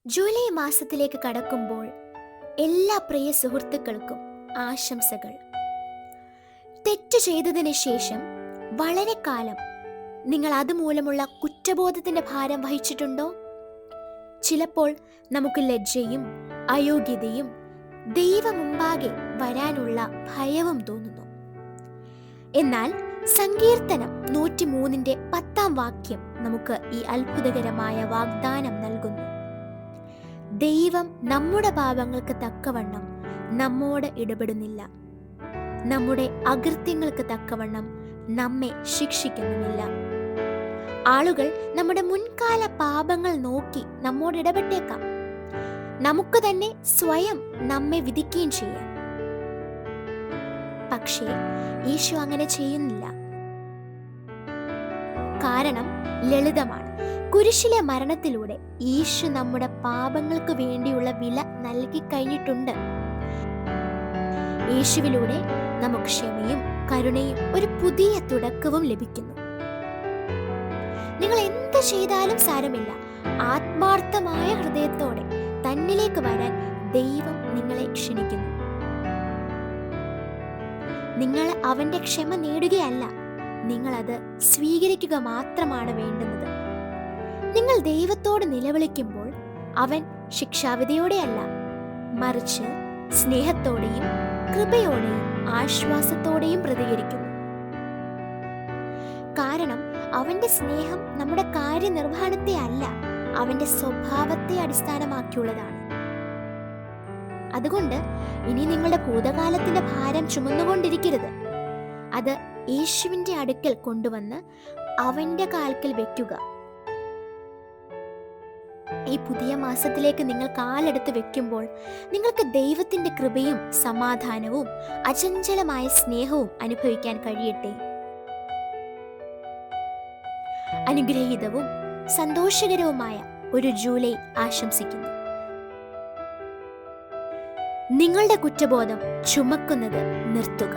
July മാസത്തിലേക്ക് കടക്കുമ്പോൾ എല്ലാ പ്രിയ സുഹൃത്തുക്കൾക്കും ആശംസകൾ. തെറ്റ് ചെയ്തതിന് ശേഷം വളരെ കാലം നിങ്ങൾ അതുമൂലമുള്ള കുറ്റബോധത്തിന്റെ ഭാരം വഹിച്ചിട്ടുണ്ടോ? ചിലപ്പോൾ നമുക്ക് ലജ്ജയും അയോഗ്യതയും ദൈവമുമ്പാകെ വരാനുള്ള ഭയവും തോന്നുന്നു. എന്നാൽ സങ്കീർത്തനം 103 10 വാക്യം നമുക്ക് ഈ അത്ഭുതകരമായ വാഗ്ദാനം നൽകുന്നു. ദൈവം നമ്മുടെ പാപങ്ങൾക്ക് തക്കവണ്ണം നമ്മോട് ഇടപെടുന്നില്ല, നമ്മുടെ അകൃത്യങ്ങൾക്ക് തക്കവണ്ണം നമ്മെ ശിക്ഷിക്കുന്നുമില്ല. ആളുകൾ നമ്മുടെ മുൻകാല പാപങ്ങൾ നോക്കി നമ്മോട് ഇടപെട്ടേക്കാം, നമുക്ക് തന്നെ സ്വയം നമ്മെ വിധിക്കുകയും ചെയ്യാം. പക്ഷേ യേശു അങ്ങനെ ചെയ്യുന്നില്ല. കാരണം ലളിതമാണ്. കുരിശിലെ മരണത്തിലൂടെ യേശു നമ്മുടെ പാപങ്ങൾക്ക് വേണ്ടിയുള്ള വില നൽകി കഴിഞ്ഞിട്ടുണ്ട്. യേശുവിലൂടെ നമുക്ക് ക്ഷമയും കരുണയും ഒരു പുതിയ തുടക്കവും ലഭിക്കുന്നു. നിങ്ങൾ എന്ത് ചെയ്താലും സാരമില്ല, ആത്മാർത്ഥമായ ഹൃദയത്തോടെ തന്നിലേക്ക് വരാൻ ദൈവം നിങ്ങളെ ക്ഷണിക്കുന്നു. നിങ്ങൾ അവന്റെ ക്ഷമ നേടുകയല്ല, നിങ്ങൾ അത് സ്വീകരിക്കുക മാത്രമാണ് വേണ്ടുന്നത്. നിങ്ങൾ ദൈവത്തോട് നിലവിളിക്കുമ്പോൾ അവൻ ശിക്ഷാവിധിയോടെയല്ല, മറിച്ച് സ്നേഹത്തോടെയും കൃപയോടെയും ആശ്വാസത്തോടെയും പ്രതികരിക്കുന്നു. കാരണം അവന്റെ സ്നേഹം നമ്മുടെ കാര്യനിർവഹണത്തെ അല്ല, അവന്റെ സ്വഭാവത്തെ അടിസ്ഥാനമാക്കിയുള്ളതാണ്. അതുകൊണ്ട് ഇനി നിങ്ങളുടെ ഭൂതകാലത്തിന്റെ ഭാരം ചുമന്നുകൊണ്ടിരിക്കരുത്. അത് യേശുവിന്റെ അടുക്കൽ കൊണ്ടുവന്ന് അവന്റെ കാൽക്കൽ വെക്കുക. ഈ പുതിയ മാസത്തിലേക്ക് നിങ്ങൾ കാലെടുത്ത് വെക്കുമ്പോൾ നിങ്ങൾക്ക് ദൈവത്തിന്റെ കൃപയും സമാധാനവും അചഞ്ചലമായ സ്നേഹവും അനുഭവിക്കാൻ കഴിയട്ടെ. അനുഗ്രഹീതവും സന്തോഷകരവുമായ ഒരു ജൂലൈ ആശംസിക്കുന്നു. നിങ്ങളുടെ കുറ്റബോധം ചുമക്കുന്നത് നിർത്തുക.